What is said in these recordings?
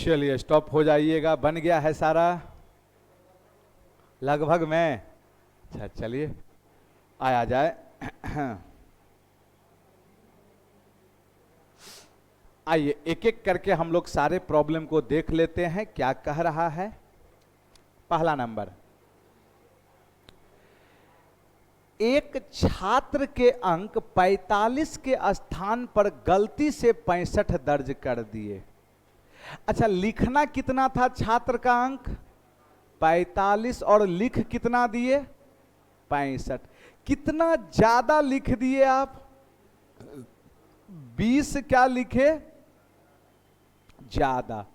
चलिए स्टॉप हो जाइएगा, बन गया है सारा लगभग में। अच्छा चलिए आया जाए। आइए एक एक करके हम लोग सारे प्रॉब्लम को देख लेते हैं क्या कह रहा है। पहला नंबर, एक छात्र के अंक 45 के स्थान पर गलती से 65 दर्ज कर दिए। अच्छा, लिखना कितना था छात्र का अंक 45 और लिख कितना दिए 65। कितना ज्यादा लिख दिए आप, 20 क्या लिखे ज्यादा।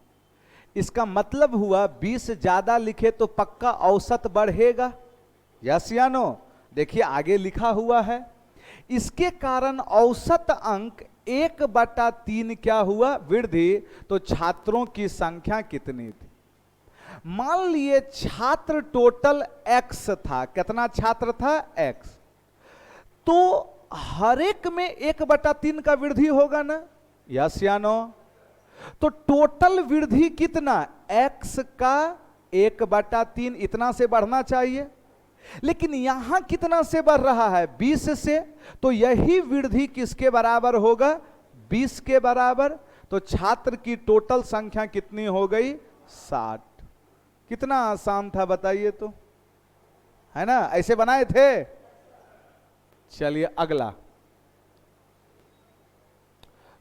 इसका मतलब हुआ 20 ज्यादा लिखे तो पक्का औसत बढ़ेगा, यस या नो। देखिए आगे लिखा हुआ है, इसके कारण औसत अंक 1/3 क्या हुआ वृद्धि। तो छात्रों की संख्या कितनी थी, मान लिए छात्र टोटल x था। कितना छात्र था x, तो हर एक में 1/3 का वृद्धि होगा ना, यस या नो। तो टोटल वृद्धि कितना x का 1/3, इतना से बढ़ना चाहिए। लेकिन यहां कितना से बढ़ रहा है 20 से, तो यही वृद्धि किसके बराबर होगा 20 के बराबर। तो छात्र की टोटल संख्या कितनी हो गई 60। कितना आसान था बताइए तो, है ना, ऐसे बनाए थे। चलिए अगला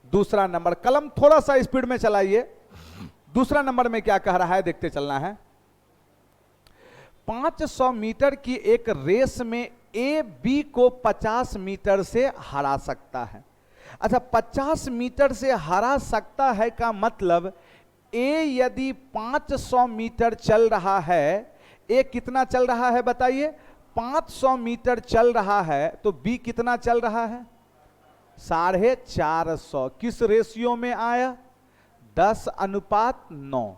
दूसरा नंबर, कलम थोड़ा सा स्पीड में चलाइए। दूसरा नंबर में क्या कह रहा है देखते चलना है। 500 मीटर की एक रेस में ए बी को 50 मीटर से हरा सकता है। अच्छा, 50 मीटर से हरा सकता है का मतलब ए यदि 500 मीटर चल रहा है, ए कितना चल रहा है बताइए 500 मीटर चल रहा है, तो बी कितना चल रहा है 450। किस रेशियो में आया 10:9।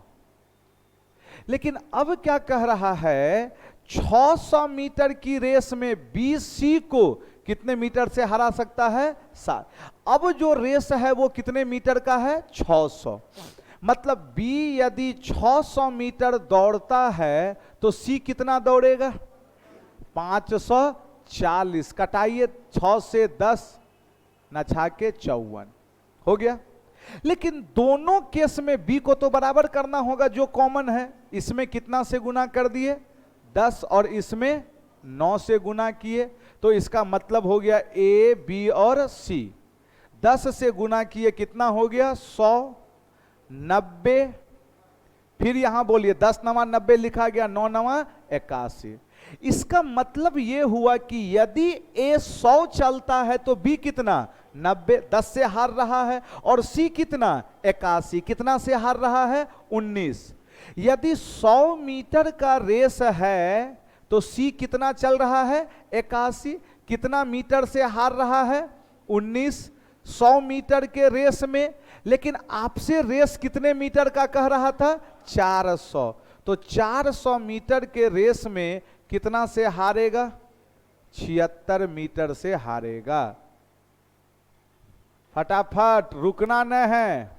लेकिन अब क्या कह रहा है 600 मीटर की रेस में बी सी को कितने मीटर से हरा सकता है 7। अब जो रेस है वो कितने मीटर का है 600। मतलब बी यदि 600 मीटर दौड़ता है तो सी कितना दौड़ेगा 540। कटाइए 6 से 10 न छा के 54 हो गया। लेकिन दोनों केस में बी को तो बराबर करना होगा, जो कॉमन है। इसमें कितना से गुना कर दिए 10 और इसमें 9 से गुना किए, तो इसका मतलब हो गया ए बी और सी 10 से गुना किए कितना हो गया 100 90। फिर यहां बोलिए 10 9 90 लिखा गया, 9 9 81। इसका मतलब यह हुआ कि यदि ए 100 चलता है तो बी कितना 90 10 से हार रहा है, और सी कितना 81 कितना से हार रहा है 19। यदि 100 मीटर का रेस है तो सी कितना चल रहा है 81, कितना मीटर से हार रहा है 19 100 मीटर के रेस में। लेकिन आपसे रेस कितने मीटर का कह रहा था 400, तो 400 मीटर के रेस में कितना से हारेगा 76 मीटर से हारेगा। फटाफट रुकना न है,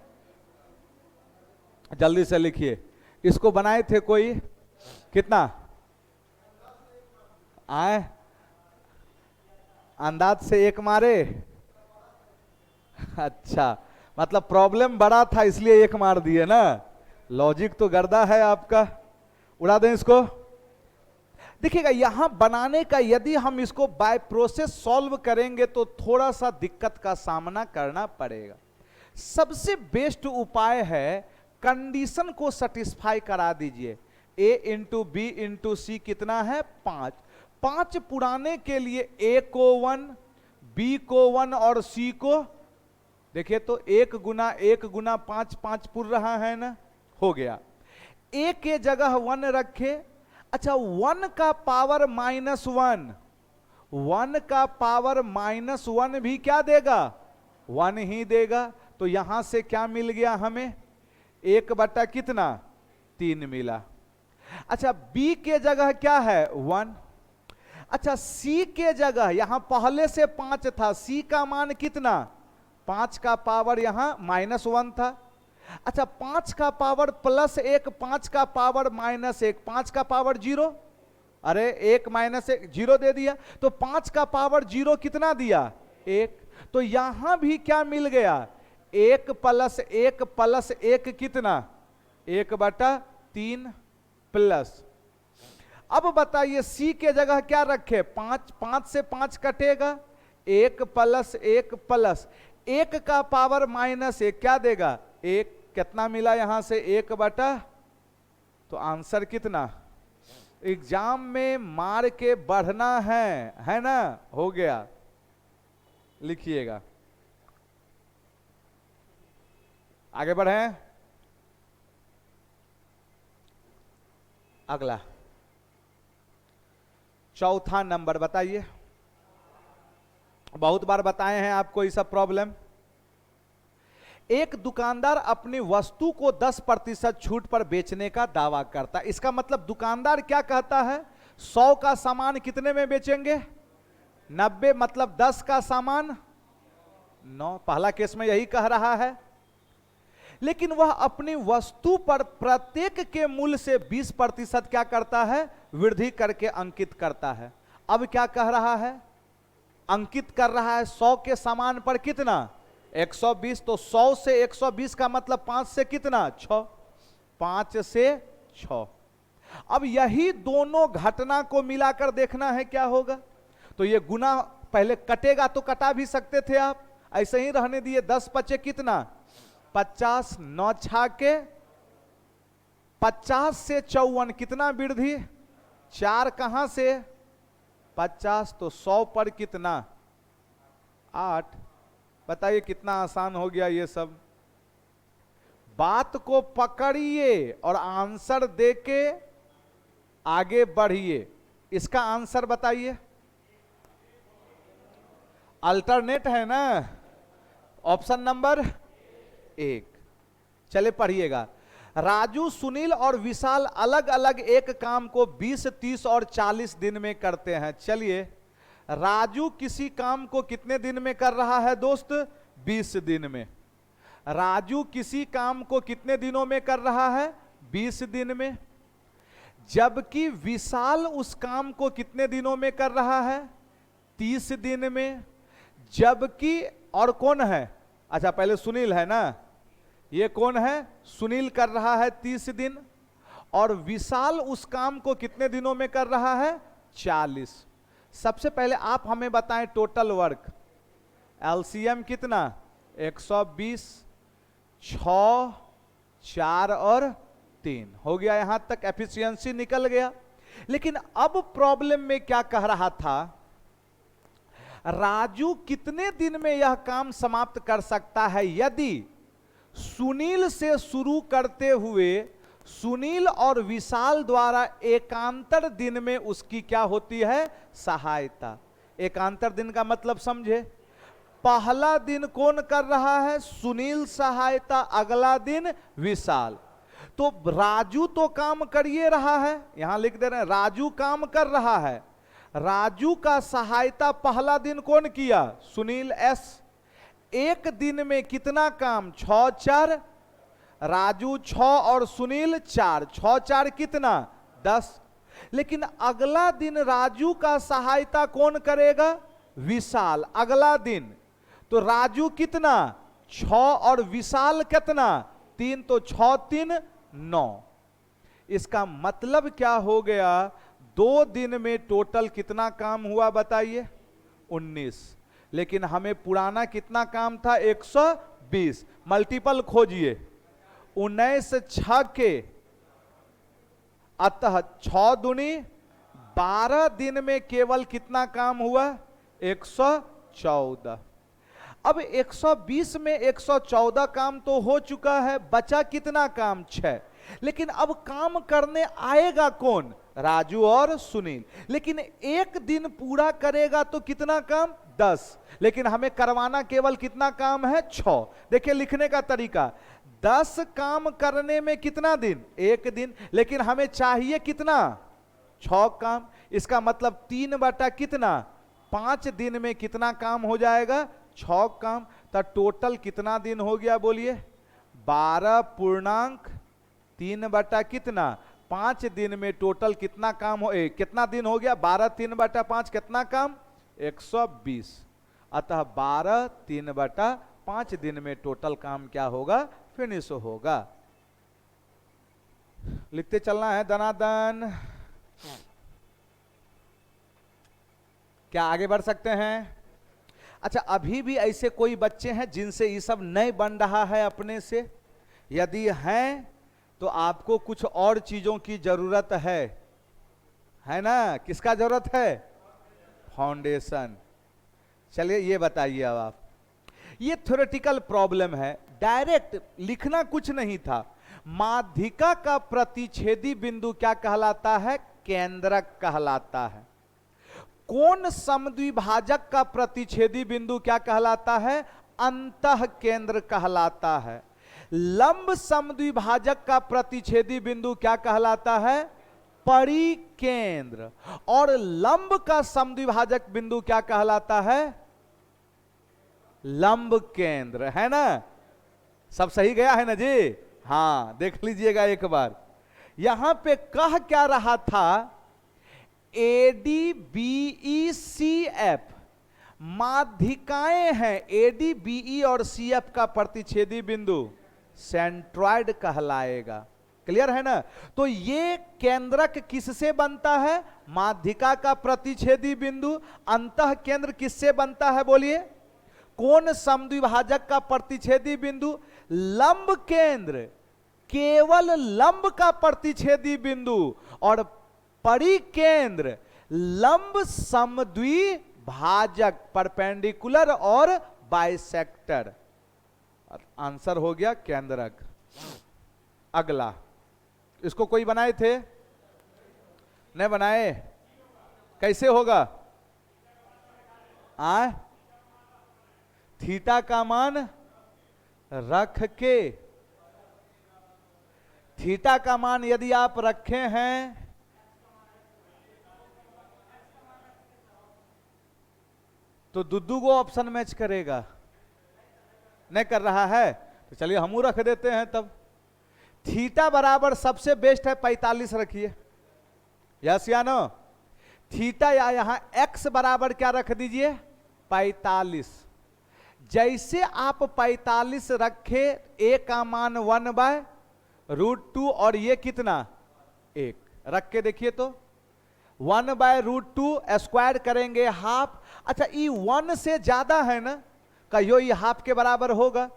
जल्दी से लिखिए। इसको बनाए थे कोई कितना आए, अंदाज से एक मारे। अच्छा, मतलब प्रॉब्लम बड़ा था इसलिए एक मार दिए ना। लॉजिक तो गर्दा है आपका, उड़ा दें इसको। देखिएगा यहां बनाने का यदि हम इसको बाय प्रोसेस सॉल्व करेंगे तो थोड़ा सा दिक्कत का सामना करना पड़ेगा। सबसे बेस्ट उपाय है कंडीशन को सेटिस्फाई करा दीजिए। a इंटू बी इंटू सी कितना है 5। 5 पुराने के लिए a को 1 b को 1 और c को देखिए तो 1 गुना 1 गुना 5 5 पुर रहा है ना, हो गया। a के जगह 1 रखे। अच्छा 1 का पावर -1, 1 का पावर -1 भी क्या देगा 1 ही देगा। तो यहां से क्या मिल गया हमें 1 बटा कितना 3 मिला। अच्छा b के जगह क्या है 1। अच्छा c के जगह यहां पहले से 5 था, c का मान कितना 5 का पावर यहां -1 था। अच्छा 5 का पावर +1, 5 का पावर -1, 5 का पावर 0, अरे 1 -1 0 दे दिया, तो 5 का पावर 0 कितना दिया 1। तो यहां भी क्या मिल गया 1 + 1 + 1 कितना 1/3 प्लस। अब बताइए सी के जगह क्या रखे 5, 5 से 5 कटेगा 1 + 1 + 1 का पावर -1 क्या देगा 1, कितना मिला यहां से 1/। तो आंसर कितना, एग्जाम में मार के बढ़ना है ना, हो गया, लिखिएगा। आगे बढ़ें, अगला चौथा नंबर बताइए। बहुत बार बताए हैं आपको ये सब प्रॉब्लम। एक दुकानदार अपनी वस्तु को 10% छूट पर बेचने का दावा करता है। इसका मतलब दुकानदार क्या कहता है 100 का सामान कितने में बेचेंगे 90, मतलब 10 का सामान 9। पहला केस में यही कह रहा है, लेकिन वह अपनी वस्तु पर प्रत्येक के मूल्य से 20% क्या करता है वृद्धि करके अंकित करता है। अब क्या कह रहा है, अंकित कर रहा है 100 के सामान पर कितना 120, तो 100 से 120 का मतलब 5 से कितना 6, 5 से 6। अब यही दोनों घटना को मिलाकर देखना है क्या होगा। तो ये गुना पहले कटेगा तो कटा भी सकते थे आप, ऐसे ही रहने दिए। 10 × 5 कितना 50, 9 × 50 से 54 कितना वृद्धि 4 कहां से 50, तो 100 पर कितना 8। बताइए कितना आसान हो गया ये सब। बात को पकड़िए और आंसर देके आगे बढ़िए। इसका आंसर बताइए, अल्टरनेट है ना, ऑप्शन नंबर 1। चले पढ़िएगा। राजू, सुनील और विशाल अलग अलग एक काम को 20, 30 और 40 दिन में करते हैं। चलिए, राजू किसी काम को कितने दिन में कर रहा है दोस्त 20 दिन में। राजू किसी काम को कितने दिनों में कर रहा है 20 दिन में, जबकि विशाल उस काम को कितने दिनों में कर रहा है 30 दिन में। जबकि और कौन है, अच्छा पहले सुनील है ना, ये कौन है सुनील कर रहा है 30 दिन, और विशाल उस काम को कितने दिनों में कर रहा है 40। सबसे पहले आप हमें बताएं टोटल वर्क, एलसीएम कितना 120, 6, 4 और 3 हो गया, यहां तक एफिशिएंसी निकल गया। लेकिन अब प्रॉब्लम में क्या कह रहा था, राजू कितने दिन में यह काम समाप्त कर सकता है यदि सुनील से शुरू करते हुए सुनील और विशाल द्वारा एकांतर दिन में उसकी क्या होती है सहायता। एकांतर दिन का मतलब समझे, पहला दिन कौन कर रहा है सुनील सहायता, अगला दिन विशाल। तो राजू तो काम करिए रहा है, यहां लिख दे रहे हैं राजू काम कर रहा है, राजू का सहायता पहला दिन कौन किया सुनील एस। एक दिन में कितना काम 6, 4, राजू 6 और सुनील 4, 6, 4 कितना 10। लेकिन अगला दिन राजू का सहायता कौन करेगा विशाल, अगला दिन। तो राजू कितना 6 और विशाल कितना 3, तो 6, 3, 9। इसका मतलब क्या हो गया 2 दिन में टोटल कितना काम हुआ बताइए 19। लेकिन हमें पुराना कितना काम था 120, मल्टीपल खोजिए 19 6 के, अतः 6 दूनी 12 दिन में केवल कितना काम हुआ 114। अब 120 में 114 काम तो हो चुका है, बचा कितना काम 6। लेकिन अब काम करने आएगा कौन राजू और सुनील, लेकिन एक दिन पूरा करेगा तो कितना काम 10, लेकिन हमें करवाना केवल कितना काम है 6। देखिए लिखने का तरीका, 10 काम करने में कितना दिन 1 दिन, लेकिन हमें चाहिए कितना 6 काम। इसका मतलब 3 बटा कितना 5 दिन में कितना काम हो जाएगा 6 काम। तो टोटल कितना दिन हो गया बोलिए 12.3 बटा कितना 5 दिन में टोटल कितना काम हो कितना दिन हो गया 12/3/5 कितना काम 120। अतः 12/3/5 दिन में टोटल काम क्या होगा फिनिश होगा। लिखते चलना है दनादन। क्या आगे बढ़ सकते हैं? अच्छा, अभी भी ऐसे कोई बच्चे हैं जिनसे ये सब नहीं बन रहा है अपने से? यदि हैं तो आपको कुछ और चीजों की जरूरत है ना? किसका जरूरत है? फाउंडेशन। चलिए ये बताइए अब आप, ये थ्योरेटिकल प्रॉब्लम है, डायरेक्ट लिखना कुछ नहीं था। माध्यिका का प्रतिच्छेदी बिंदु क्या कहलाता है? केंद्रक कहलाता है। कोण समद्विभाजक का प्रतिच्छेदी बिंदु क्या कहलाता है? अंतः केंद्र कहलाता है। लंब समद्विभाजक का प्रतिच्छेदी बिंदु क्या कहलाता है? परिकेंद्र। और लंब का समद्विभाजक बिंदु क्या कहलाता है? लंब केंद्र। है ना? सब सही गया है ना जी? हाँ, देख लीजिएगा एक बार। यहां पे कह क्या रहा था? ADBECF माध्यिकाएं हैं। ADBE और CF का प्रतिच्छेदी बिंदु सेंट्रॉइड कहलाएगा। क्लियर है ना? तो ये केंद्रक किससे बनता है? माध्यिका का प्रतिच्छेदी बिंदु। अंतः केंद्र किससे बनता है बोलिए? कोण समद्विभाजक का प्रतिच्छेदी बिंदु। लंब केंद्र केवल लंब का प्रतिच्छेदी बिंदु। और परिकेंद्र लंब समद्विभाजक, परपेंडिकुलर और बाइसेक्टर। आंसर हो गया केंद्रक। अगला, इसको कोई बनाए थे? नहीं बनाए? कैसे होगा? थीटा का मान रख के, थीटा का मान यदि आप रखे हैं तो दुद्दू को ऑप्शन मैच करेगा। नहीं कर रहा है तो चलिए हम रख देते हैं तब। थीटा बराबर सबसे बेस्ट है 45 रखिए। यस या नो? थीटा या यहां एक्स बराबर क्या रख दीजिए? 45। जैसे आप 45 रखे, ए का मान 1/√2 और ये कितना 1 रख के देखिए तो 1/√2 स्क्वायर करेंगे हाफ। अच्छा, ये 1 से ज्यादा है ना? कहियो ये हाफ के बराबर होगा?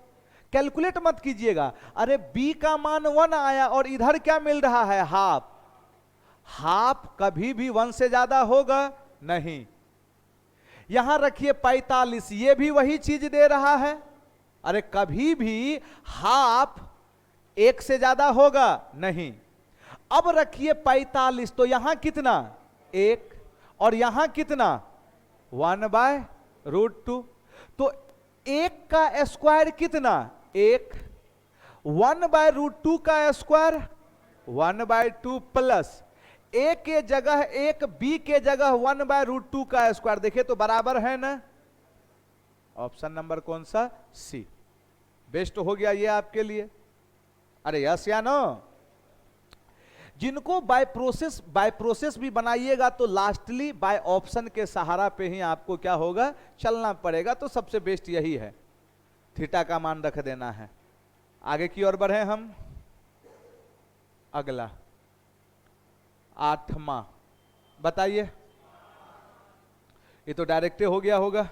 कैलकुलेट मत कीजिएगा। अरे बी का मान 1 आया और इधर क्या मिल रहा है? हाफ। हाफ कभी भी 1 से ज्यादा होगा नहीं। यहां रखिए 45, ये भी वही चीज दे रहा है। अरे कभी भी हाफ 1 से ज्यादा होगा नहीं। अब रखिए 45, तो यहां कितना 1 और यहां कितना 1/√2। तो 1 का स्क्वायर कितना 1, 1/√2 का स्क्वायर 1/2 प्लस ए के जगह 1, बी के जगह 1/√2 का स्क्वायर। देखिए तो बराबर है ना? ऑप्शन नंबर कौन सा? सी बेस्ट हो गया ये आपके लिए। अरे यस या नो? जिनको बाय प्रोसेस भी बनाइएगा तो लास्टली बाय ऑप्शन के सहारा पे ही आपको क्या होगा? चलना पड़ेगा। तो सबसे बेस्ट यही है, थीटा का मान रख देना है। आगे की ओर बढ़े हम। अगला 8वां बताइए। ये तो डायरेक्ट हो गया होगा।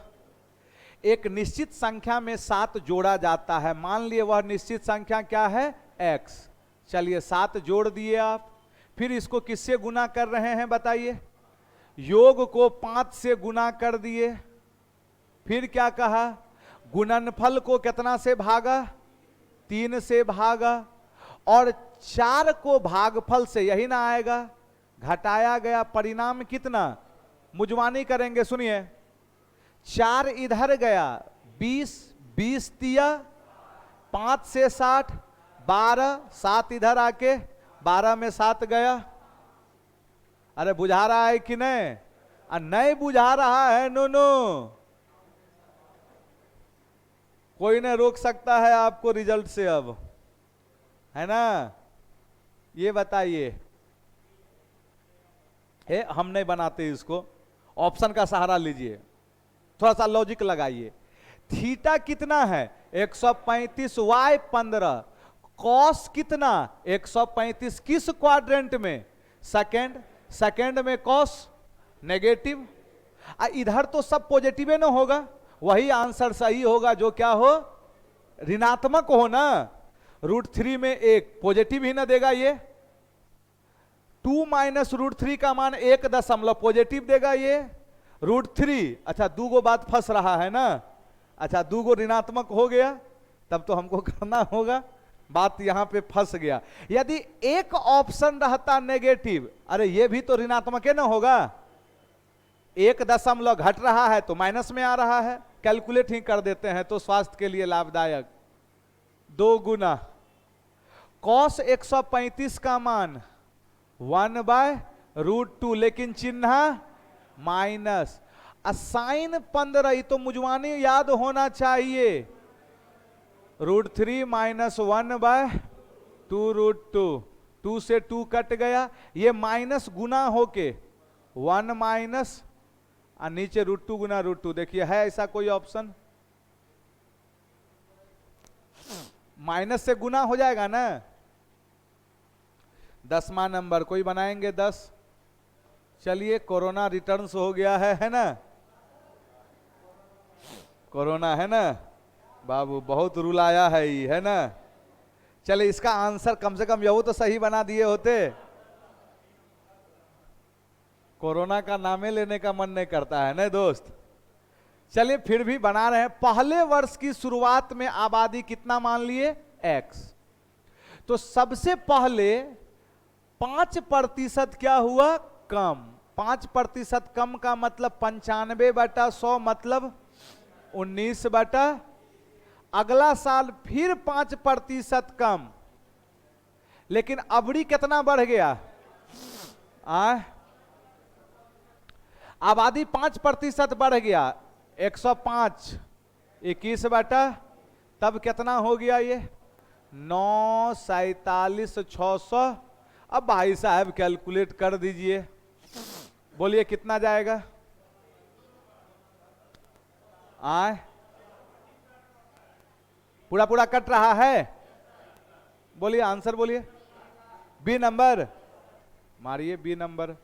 एक निश्चित संख्या में 7 जोड़ा जाता है। मान लिए वह निश्चित संख्या क्या है? x। चलिए 7 जोड़ दिए आप। फिर इसको किससे गुना कर रहे हैं बताइए? योग को 5 से गुना कर दिए। फिर क्या कहा? गुणनफल को कितना से भागा? 3 से भागा। और 4 को भागफल से, यही ना आएगा, घटाया गया। परिणाम कितना? मुजवानी करेंगे, सुनिए। 4 इधर गया 20, 20 दिया 5 से 60, 12, 7 इधर आके 12 में 7 गया। अरे बुझा रहा है कि नहीं? नहीं बुझा रहा है नो नो, कोई नहीं रोक सकता है आपको रिजल्ट से। अब है ना? ये बताइए, हम नहीं बनाते इसको, ऑप्शन का सहारा लीजिए, थोड़ा सा लॉजिक लगाइए। थीटा कितना है? 135, वाई 15, कॉस कितना? 135 किस क्वाड्रेंट में? सेकंड। सेकंड में कॉस नेगेटिव। इधर तो सब पॉजिटिव ना होगा, वही आंसर सही होगा जो क्या हो, ऋणात्मक हो ना। √3 में एक पॉजिटिव ही ना देगा, ये 2 माइनस √3 का मान 1 पॉजिटिव देगा ये √3। अच्छा, दो गो बात फंस रहा है ना। अच्छा, दो गो ऋणात्मक हो गया, तब तो हमको करना होगा, बात यहां पे फंस गया। यदि एक ऑप्शन रहता नेगेटिव, अरे ये भी तो ऋणात्मक है ना होगा, 1 घट रहा है तो माइनस में आ रहा है, कैलकुलेट ही कर देते हैं तो स्वास्थ्य के लिए लाभदायक। 2 गुना कॉस 135 का मान 1/√2, लेकिन चिन्ह माइनस। साइन 15, ये तो मुझवानी याद होना चाहिए, √3 माइनस 1/2√2, 2 से 2 कट गया, ये माइनस गुना होके 1 माइनस और नीचे √2 गुना √2। देखिए है ऐसा कोई ऑप्शन? माइनस से गुना हो जाएगा ना। 10वां नंबर कोई बनाएंगे? 10। चलिए, कोरोना रिटर्न्स हो गया है ना? कोरोना है ना बाबू, बहुत रूल आया है ये, है ना? चलिए, इसका आंसर कम से कम ये तो सही बना दिए होते। कोरोना का नामे लेने का मन नहीं करता है ना दोस्त। चलिए फिर भी बना रहे हैं। पहले वर्ष की शुरुआत में आबादी कितना मान लिए? x। तो सबसे पहले 5% क्या हुआ? कम। 5% कम का मतलब 95/100, मतलब 19/। अगला साल फिर 5% कम, लेकिन अबड़ी कितना बढ़ गया? आबादी 5% बढ़ गया, 105, 21/। तब कितना हो गया ये? 9, 47, 600। अब भाई साहब कैलकुलेट कर दीजिए, बोलिए कितना जाएगा? पूरा पूरा कट रहा है, बोलिए आंसर बोलिए। बी नंबर मारिए, बी नंबर।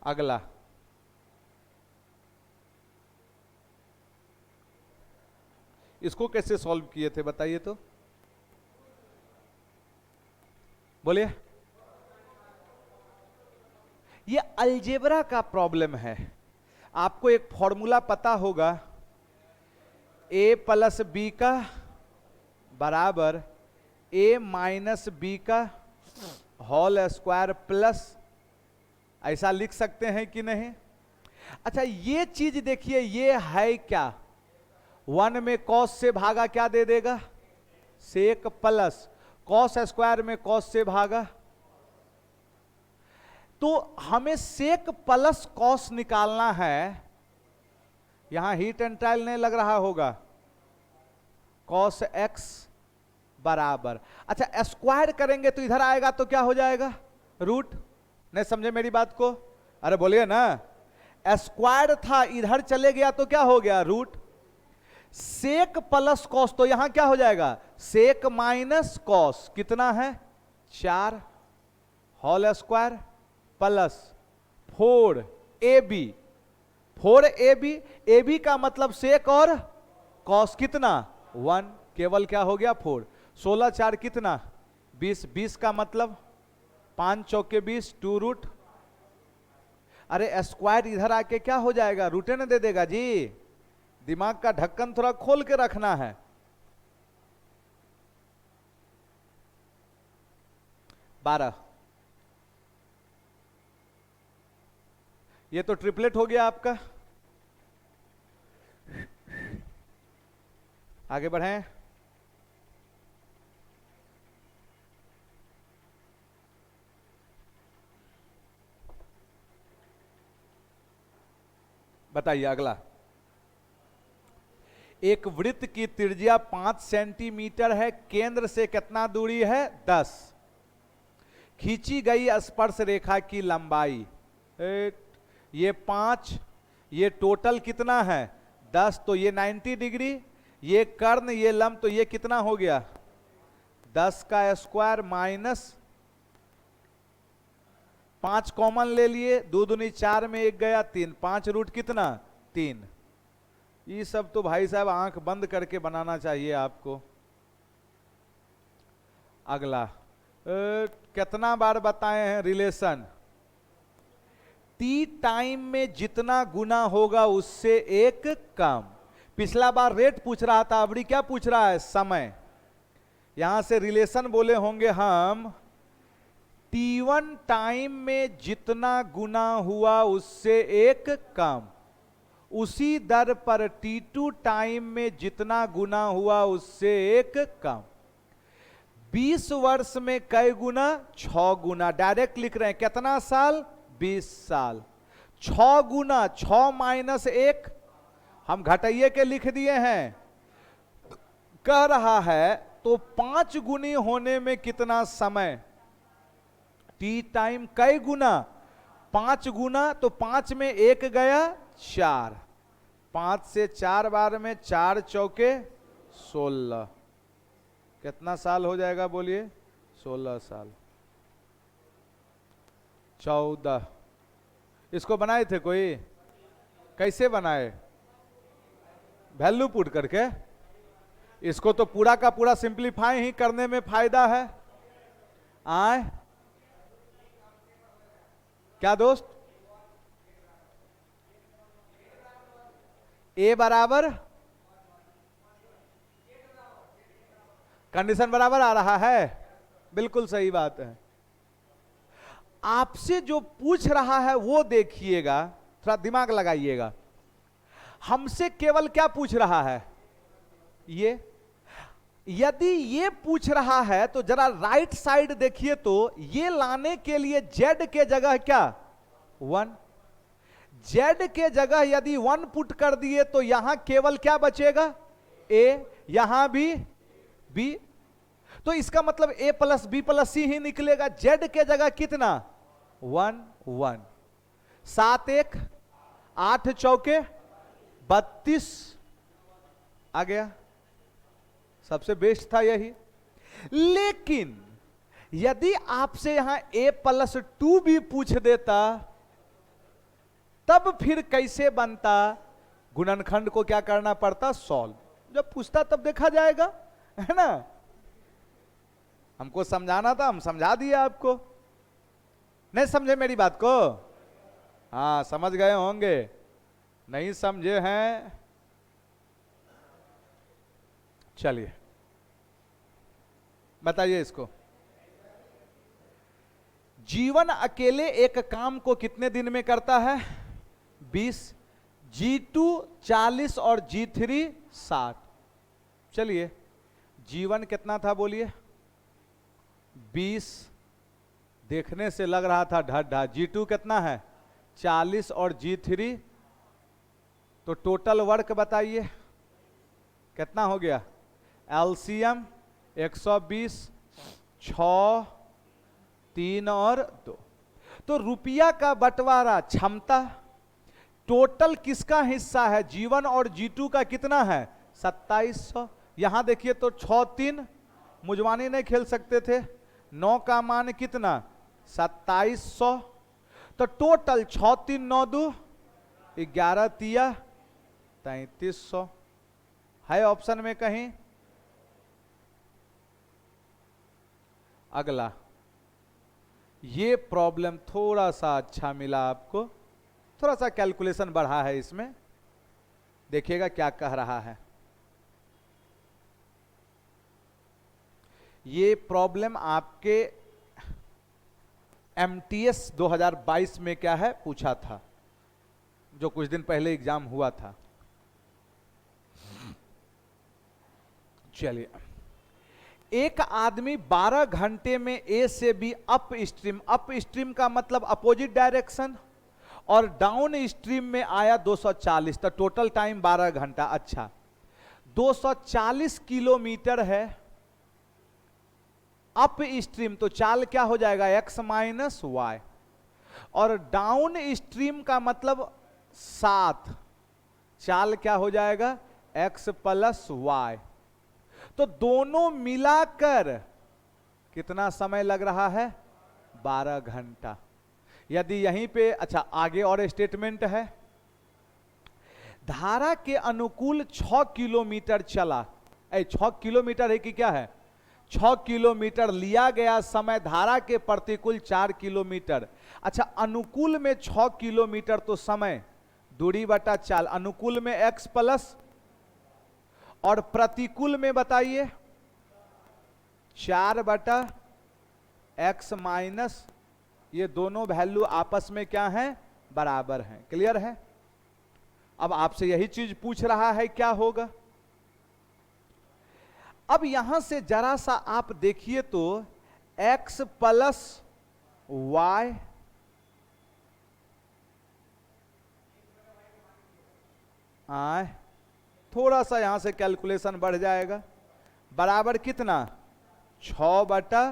अगला इसको कैसे सॉल्व किए थे बताइए तो, बोलिए। ये अलजेब्रा का प्रॉब्लम है। आपको एक फॉर्मूला पता होगा, a + b का बराबर a - b का होल स्क्वायर प्लस, ऐसा लिख सकते हैं कि नहीं? अच्छा, ये चीज देखिए, ये है क्या? 1 में कॉस से भागा क्या दे देगा? सेक, प्लस कॉस स्क्वायर में कॉस से भागा, तो हमें सेक प्लस कॉस निकालना है। यहां हीट एंड ट्रायल नहीं लग रहा होगा। कॉस x बराबर, अच्छा स्क्वायर करेंगे तो इधर आएगा तो क्या हो जाएगा? रूट। नहीं समझे मेरी बात को? अरे बोलिए ना, स्क्वायर था इधर चले गया तो क्या हो गया? रूट। सेक प्लस कॉस, तो यहां क्या हो जाएगा? सेक माइनस कॉस, कितना है? 4 whole square plus 4ab। 4ab, ab का मतलब सेक और कॉस कितना? 1, केवल क्या हो गया? 4। 16 4 कितना? 20। 20 का मतलब 5 चौके 20, 2 रूट। अरे स्क्वायर इधर आके क्या हो जाएगा? रूटे न दे देगा जी। दिमाग का ढक्कन थोड़ा खोल के रखना है। 12, ये तो ट्रिपलेट हो गया आपका। आगे बढ़ें। बताइए अगला। एक वृत्त की त्रिज्या 5 सेंटीमीटर है, केंद्र से कितना दूरी है 10। खींची गई स्पर्श रेखा की लंबाई ये 5, ये टोटल कितना है 10, तो ये 90 डिग्री, ये कर्ण ये लंब, तो ये कितना हो गया 10 का स्क्वायर माइनस 5 कॉमन ले लिए, 2 दूनी 4 में 1 गया 3, 5 रूट कितना 3। ये सब तो भाई साहब आंख बंद करके बनाना चाहिए आपको। अगला कितना बार बताए हैं रिलेशन, टी टाइम में जितना गुना होगा उससे 1 कम। पिछला बार रेट पूछ रहा था, अबड़ी क्या पूछ रहा है समय। यहां से रिलेशन बोले होंगे हम, T1 टाइम में जितना गुना हुआ उससे 1 कम, उसी दर पर T2 टाइम में जितना गुना हुआ उससे 1 कम। 20 वर्ष में कई गुना 6 गुना, डायरेक्ट लिख रहे हैं कितना साल 20 साल। 6 गुना 6 माइनस 1 हम घटाइए के लिख दिए हैं, कह रहा है तो 5 गुनी होने में कितना समय, टी टाइम कई गुना 5 गुना, तो 5 में 1 गया 4, 5 से 4 बार में 4 चौके 16, कितना साल हो जाएगा बोलिए 16 साल। 14 इसको बनाए थे कोई, कैसे बनाए, वैल्यू पुट करके। इसको तो पूरा का पूरा सिंपलीफाई ही करने में फायदा है। आए क्या दोस्त, ए बराबर कंडीशन बराबर आ रहा है, बिल्कुल सही बात है। आपसे जो पूछ रहा है वो देखिएगा, थोड़ा दिमाग लगाइएगा। हमसे केवल क्या पूछ रहा है, ये यदि ये पूछ रहा है तो जरा राइट साइड देखिए, तो ये लाने के लिए जेड के जगह क्या 1, जेड के जगह यदि 1 पुट कर दिए तो यहां केवल क्या बचेगा ए, यहां भी बी, तो इसका मतलब ए प्लस बी प्लस सी ही निकलेगा। जेड के जगह कितना 1 1, 7 1 8 चौके 32 आ गया, सबसे बेस्ट था यही। लेकिन यदि आपसे यहां a+2 भी पूछ देता तब फिर कैसे बनता, गुणनखंड को क्या करना पड़ता सॉल्व, जब पूछता तब देखा जाएगा, है ना। हमको समझाना था, हम समझा दिए आपको, नहीं समझे मेरी बात को, हाँ समझ गए होंगे, नहीं समझे हैं चलिए बताइए इसको। जीवन अकेले एक काम को कितने दिन में करता है 20, G2 40 और G3 60। चलिए जीवन कितना था बोलिए 20, देखने से लग रहा था ढा, G2 कितना है 40 और G3, तो टोटल वर्क बताइए कितना हो गया, एलसीएम 120, 6, 3 और 2। तो रुपया का बंटवारा क्षमता टोटल किसका हिस्सा है, G1 और G2 का कितना है 2700। यहां देखिए तो 6 3 मुजवानी नहीं खेल सकते थे, 9 का मान कितना 2700, तो टोटल 6 3 9 2 11 तिया 3300 है ऑप्शन में कहीं। अगला ये प्रॉब्लम थोड़ा सा अच्छा मिला आपको, थोड़ा सा कैलकुलेशन बढ़ा है इसमें, देखिएगा क्या कह रहा है। ये प्रॉब्लम आपके MTS 2022 में क्या है पूछा था, जो कुछ दिन पहले एग्जाम हुआ था। चलिए, एक आदमी 12 घंटे में ए से बी अप स्ट्रीम का मतलब अपोजिट डायरेक्शन, और डाउन स्ट्रीम में आया 240, तो टोटल टाइम 12 घंटा। अच्छा, 240 किलोमीटर है अप स्ट्रीम, तो चाल क्या हो जाएगा x माइनस वाई, और डाउन स्ट्रीम का मतलब 7, चाल क्या हो जाएगा x प्लस वाई। तो दोनों मिलाकर कितना समय लग रहा है 12 घंटा। यदि यहीं पे, अच्छा आगे और स्टेटमेंट है, धारा के अनुकूल 6 किलोमीटर चला, 6 किलोमीटर है कि क्या है 6 किलोमीटर लिया गया समय, धारा के प्रतिकूल 4 किलोमीटर। अच्छा अनुकूल में 6 किलोमीटर तो समय दूरी बटा चाल, अनुकूल में x प्लस, और प्रतिकूल में बताइए 4 बटा x माइनस, ये दोनों वैल्यू आपस में क्या हैं बराबर हैं। क्लियर है? अब आपसे यही चीज पूछ रहा है क्या होगा। अब यहां से जरा सा आप देखिए तो x प्लस वाई आए, थोड़ा सा यहां से कैलकुलेशन बढ़ जाएगा, बराबर कितना 6 बटा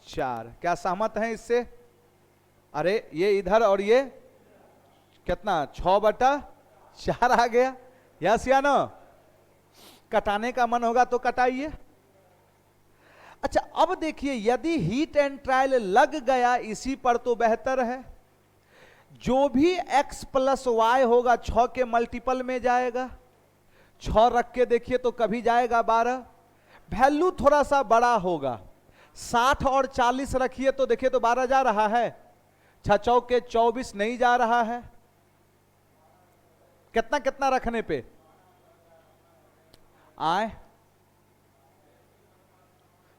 4। क्या सहमत हैं इससे? अरे ये इधर और ये कितना 6 बटा 4 आ गया। यस या नो? कटाने का मन होगा तो कटाइए। अच्छा अब देखिए, यदि हीट एंड ट्रायल लग गया इसी पर तो बेहतर है, जो भी x प्लस वाई होगा 6 के मल्टीपल में जाएगा। 6 रख के देखिए तो कभी जाएगा 12, वैल्यू थोड़ा सा बड़ा होगा। 60 और 40 रखिए तो देखिए तो 12 जा रहा है, 6 चौके 24 नहीं जा रहा है। कितना कितना रखने पे आए?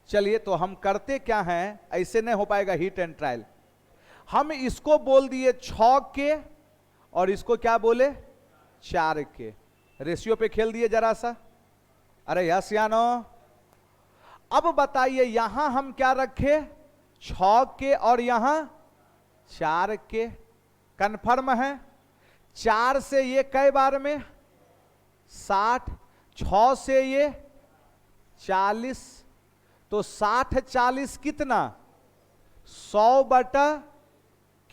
चलिए तो हम करते क्या हैं, ऐसे नहीं हो पाएगा हीट एंड ट्रायल। हम इसको बोल दिए 6 के और इसको क्या बोले 4 के, रेशियो पे खेल दिए जरा सा। अरे यस या नो? अब बताइए यहां हम क्या रखे 6 के और यहां 4 के, कन्फर्म है? 4 से ये कई बार में 60, 6 से ये 40, तो 60 40 कितना 100 बटा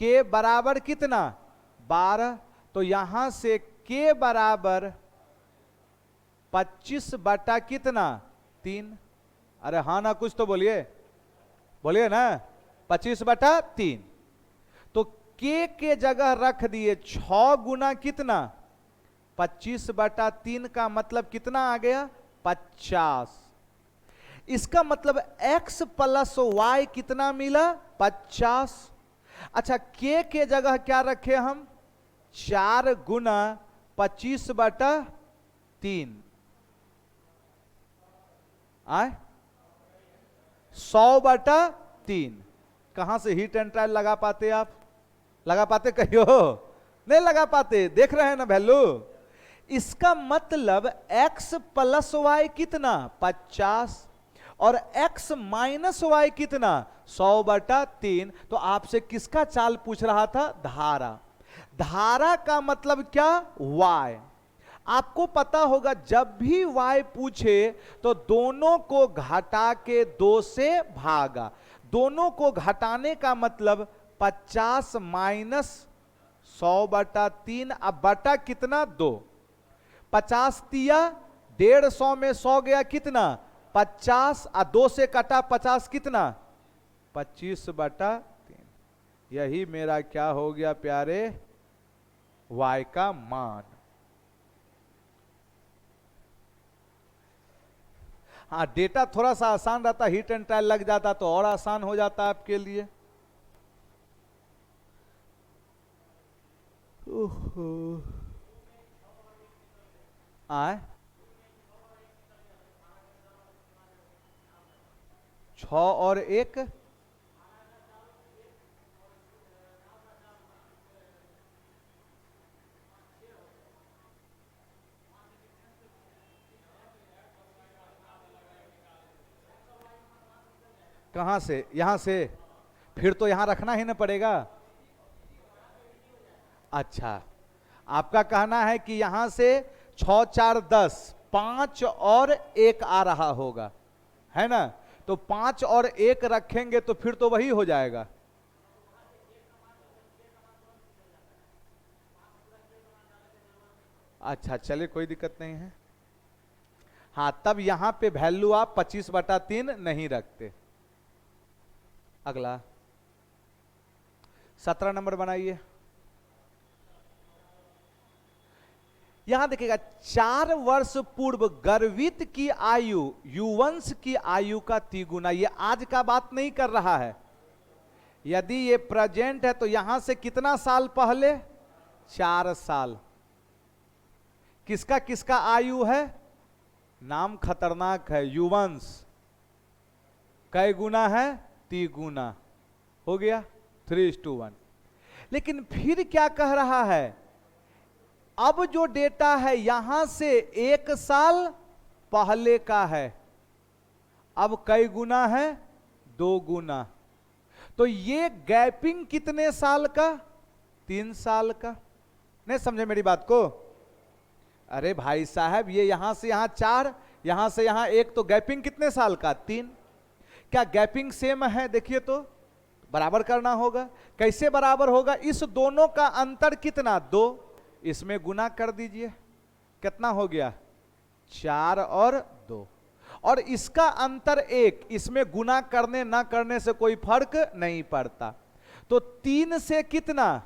के बराबर कितना 12, तो यहां से के बराबर 25 बटा कितना 3। अरे हाँ ना, कुछ तो बोलिए, बोलिए ना, 25 बटा 3। तो के जगह रख दिए 6 गुना कितना 25 बटा 3 का मतलब कितना आ गया 50। इसका मतलब x प्लस वाई कितना मिला 50। अच्छा के जगह क्या रखे हम 4 गुना 25 बटा 3 आए 100 बटा 3। कहां से हीट एंड ट्रायल लगा पाते आप? लगा पाते कहियो? नहीं लगा पाते, देख रहे हैं ना वैल्यू। इसका मतलब x प्लस वाई कितना 50 और x माइनस वाई कितना 100 बटा 3। तो आपसे किसका चाल पूछ रहा था? धारा। धारा का मतलब क्या y। आपको पता होगा जब भी y पूछे तो दोनों को घटा के 2 से भागा। दोनों को घटाने का मतलब 50 माइनस 100 बटा 3, अब बटा कितना 2। 50 तिया 150 में 100 गया कितना 50, और 2 से कटा 50 कितना 25 बटा 3। यही मेरा क्या हो गया प्यारे y का मान। हाँ डेटा थोड़ा सा आसान रहता, हीट एंड ट्रायल लग जाता तो और आसान हो जाता आपके लिए। आए 6 और 1 कहां से? यहां से? फिर तो यहां रखना ही ना पड़ेगा। अच्छा आपका कहना है कि यहां से 6 4 10, 5 और 1 आ रहा होगा, है ना? तो 5 और 1 रखेंगे तो फिर तो वही हो जाएगा। अच्छा चलिए, कोई दिक्कत नहीं है। हाँ, तब यहां पे वैल्यू आप 25/3 नहीं रखते। अगला 17 नंबर बनाइए। यहां देखिएगा, 4 वर्ष पूर्व गर्वित की आयु युवंश की आयु का तिगुना। ये आज का बात नहीं कर रहा है। यदि ये प्रेजेंट है तो यहां से कितना साल पहले? 4 साल। किसका किसका आयु है? नाम खतरनाक है, युवंश। कै गुना है? तिगुना। हो गया 3:1। लेकिन फिर क्या कह रहा है? अब जो डेटा है यहां से 1 साल पहले का है। अब कै गुना है? 2 गुना। तो ये गैपिंग कितने साल का? 3 साल का। नहीं समझे मेरी बात को? अरे भाई साहब, ये यहां से यहां 4, यहां से यहां 1, तो गैपिंग कितने साल का? 3। क्या गैपिंग सेम है? देखिए तो बराबर करना होगा। कैसे बराबर होगा? इस दोनों का अंतर कितना? 2। इसमें गुना कर दीजिए, कितना हो गया? 4 और 2। और इसका अंतर 1। इसमें गुना करने ना करने से कोई फर्क नहीं पड़ता। तो 3 से कितना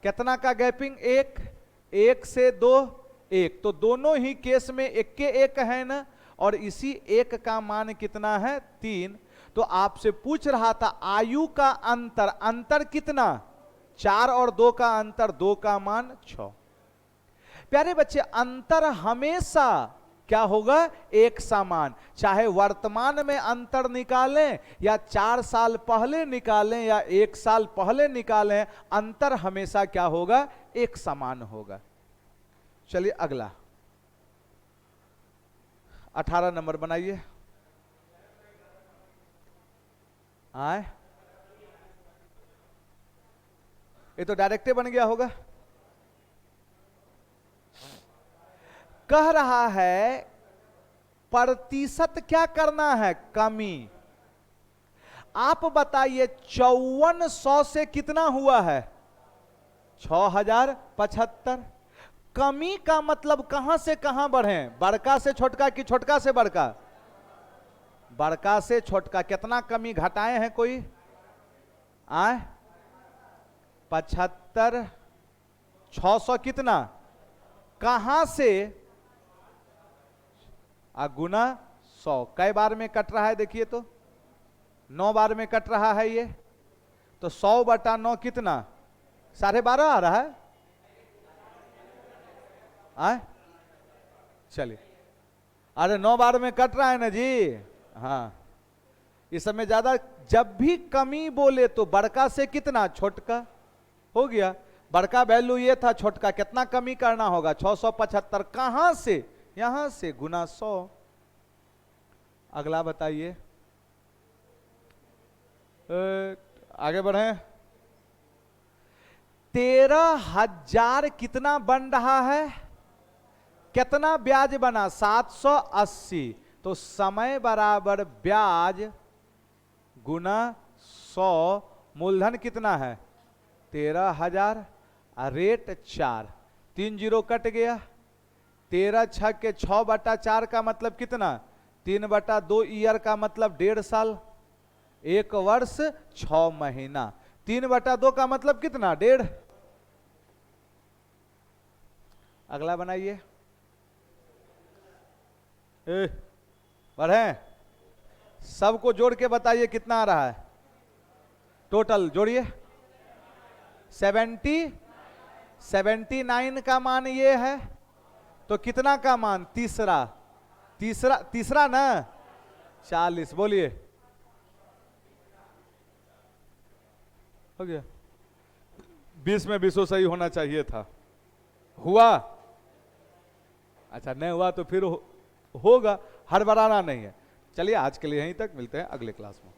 कितना का गैपिंग? 1। 1 से 2 1। तो दोनों ही केस में 1 के 1 है ना, और इसी 1 का मान कितना है? 3। तो आपसे पूछ रहा था आयु का अंतर, अंतर कितना? 4 और 2 का अंतर, 2 का मान 6। प्यारे बच्चे, अंतर हमेशा क्या होगा? एक समान। चाहे वर्तमान में अंतर निकालें या 4 साल पहले निकालें या 1 साल पहले निकालें, अंतर हमेशा क्या होगा? एक समान होगा। चलिए अगला 18 नंबर बनाइए। आए, ये तो डायरेक्टे बन गया होगा। कह रहा है प्रतिशत क्या करना है? कमी। आप बताइए 5400 से कितना हुआ है? 6075। कमी का मतलब कहां से कहां बढ़े? बड़का से छोटका कि छोटका से बड़का? बड़का से छोटका। कितना कमी घटाए हैं कोई? 75। 600 कितना? कहां से? गुना 100। कई बार में कट रहा है? देखिए तो 9 बार में कट रहा है ये। तो 100/9 कितना? 12.5 आ रहा है। चलिए, अरे 9 बार में कट रहा है ना जी। हाँ, इस समय ज्यादा। जब भी कमी बोले तो बड़का से कितना? छोटका। हो गया। बड़का वैल्यू ये था, छोटका कितना कमी करना होगा? 675। कहां से? यहां से, गुना 100। अगला बताइए, आगे बढ़े। 13,000 कितना बन रहा है? कितना ब्याज बना? 780। तो समय बराबर ब्याज गुना 100। मूलधन कितना है? 13,000। रेट 4। 3 जीरो कट गया। 13 6 के 6/4 का मतलब कितना? 3/2 ईयर का मतलब 1.5 साल। 1 वर्ष 6 महीना। 3/2 का मतलब कितना? 1.5। अगला बनाइए। बढ़े, सबको जोड़ के बताइए कितना आ रहा है? टोटल जोड़िए। 79 का मान ये है, तो कितना का मान? तीसरा ना? 40। बोलिए, हो गया। 20 में 20 सही होना चाहिए था। हुआ? अच्छा, नहीं हुआ तो फिर होगा, हड़बड़ाना नहीं है। चलिए आज के लिए यहीं तक, मिलते हैं अगले क्लास में।